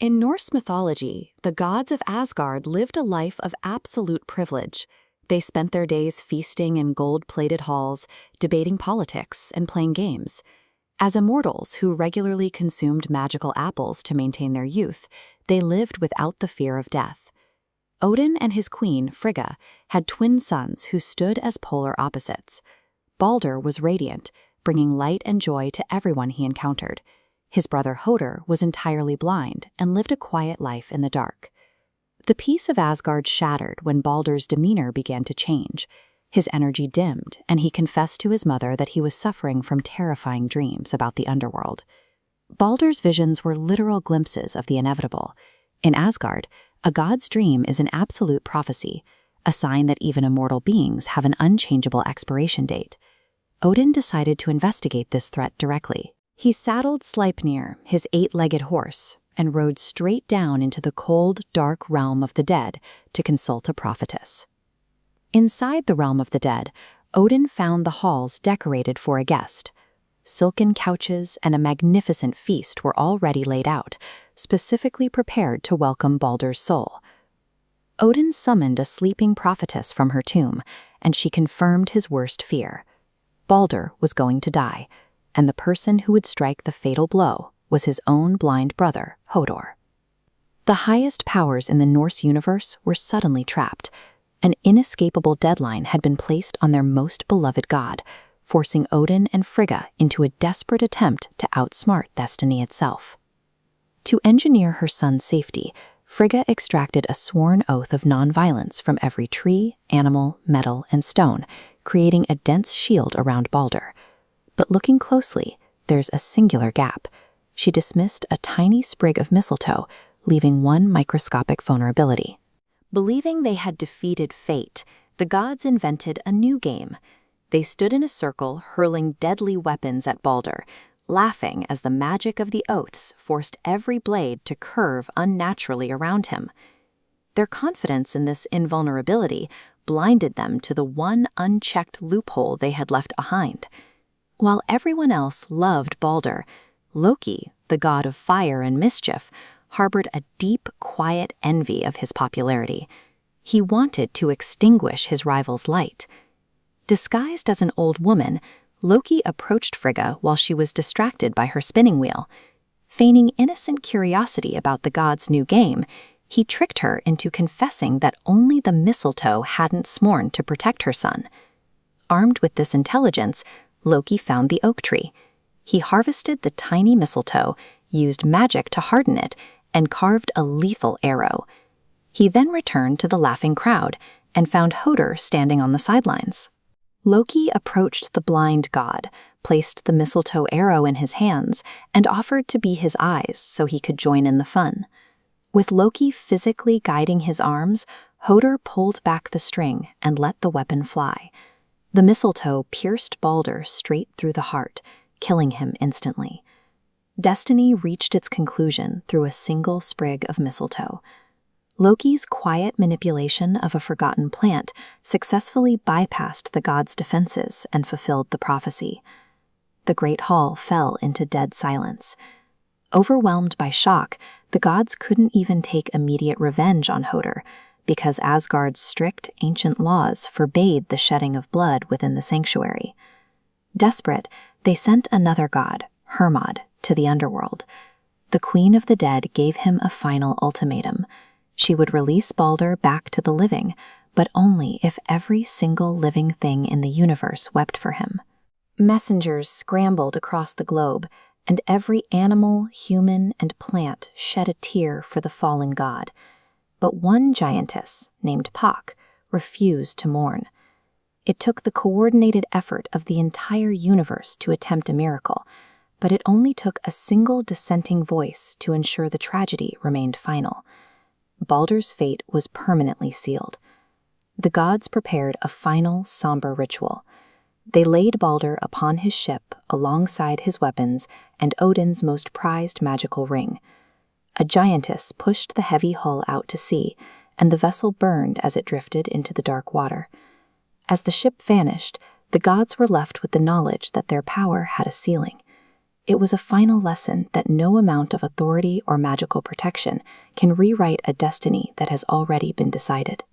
In Norse mythology, the gods of Asgard lived a life of absolute privilege. They spent their days feasting in gold-plated halls, debating politics, and playing games. As immortals who regularly consumed magical apples to maintain their youth, they lived without the fear of death. Odin and his queen, Frigga, had twin sons who stood as polar opposites. Baldur was radiant, bringing light and joy to everyone he encountered. His brother Hodur was entirely blind and lived a quiet life in the dark. The peace of Asgard shattered when Baldur's demeanor began to change. His energy dimmed, and he confessed to his mother that he was suffering from terrifying dreams about the underworld. Baldur's visions were literal glimpses of the inevitable. In Asgard, a god's dream is an absolute prophecy, a sign that even immortal beings have an unchangeable expiration date. Odin decided to investigate this threat directly. He saddled Sleipnir, his 8-legged horse, and rode straight down into the cold, dark realm of the dead to consult a prophetess. Inside the realm of the dead, Odin found the halls decorated for a guest. Silken couches and a magnificent feast were already laid out, specifically prepared to welcome Baldur's soul. Odin summoned a sleeping prophetess from her tomb, and she confirmed his worst fear. Baldur was going to die, and the person who would strike the fatal blow was his own blind brother, Hodur. The highest powers in the Norse universe were suddenly trapped. An inescapable deadline had been placed on their most beloved god, forcing Odin and Frigga into a desperate attempt to outsmart destiny itself. To engineer her son's safety, Frigga extracted a sworn oath of nonviolence from every tree, animal, metal, and stone, creating a dense shield around Baldur. But looking closely, there's a singular gap. She dismissed a tiny sprig of mistletoe, leaving one microscopic vulnerability. Believing they had defeated fate, the gods invented a new game. They stood in a circle, hurling deadly weapons at Baldur, laughing as the magic of the oaths forced every blade to curve unnaturally around him. Their confidence in this invulnerability blinded them to the one unchecked loophole they had left behind. While everyone else loved Baldur, Loki, the god of fire and mischief, harbored a deep, quiet envy of his popularity. He wanted to extinguish his rival's light. Disguised as an old woman, Loki approached Frigga while she was distracted by her spinning wheel. Feigning innocent curiosity about the god's new game, he tricked her into confessing that only the mistletoe hadn't sworn to protect her son. Armed with this intelligence, Loki found the oak tree. He harvested the tiny mistletoe, used magic to harden it, and carved a lethal arrow. He then returned to the laughing crowd and found Hodur standing on the sidelines. Loki approached the blind god, placed the mistletoe arrow in his hands, and offered to be his eyes so he could join in the fun. With Loki physically guiding his arms, Hodur pulled back the string and let the weapon fly. The mistletoe pierced Baldur straight through the heart, killing him instantly. Destiny reached its conclusion through a single sprig of mistletoe. Loki's quiet manipulation of a forgotten plant successfully bypassed the god's defenses and fulfilled the prophecy. The great hall fell into dead silence. Overwhelmed by shock, the gods couldn't even take immediate revenge on Hodur, because Asgard's strict ancient laws forbade the shedding of blood within the sanctuary. Desperate, they sent another god, Hermod, to the underworld. The Queen of the Dead gave him a final ultimatum. She would release Baldur back to the living, but only if every single living thing in the universe wept for him. Messengers scrambled across the globe, and every animal, human, and plant shed a tear for the fallen god. But one giantess, named Pak, refused to mourn. It took the coordinated effort of the entire universe to attempt a miracle, but it only took a single dissenting voice to ensure the tragedy remained final. Baldur's fate was permanently sealed. The gods prepared a final, somber ritual. They laid Baldur upon his ship alongside his weapons and Odin's most prized magical ring. A giantess pushed the heavy hull out to sea, and the vessel burned as it drifted into the dark water. As the ship vanished, the gods were left with the knowledge that their power had a ceiling. It was a final lesson that no amount of authority or magical protection can rewrite a destiny that has already been decided.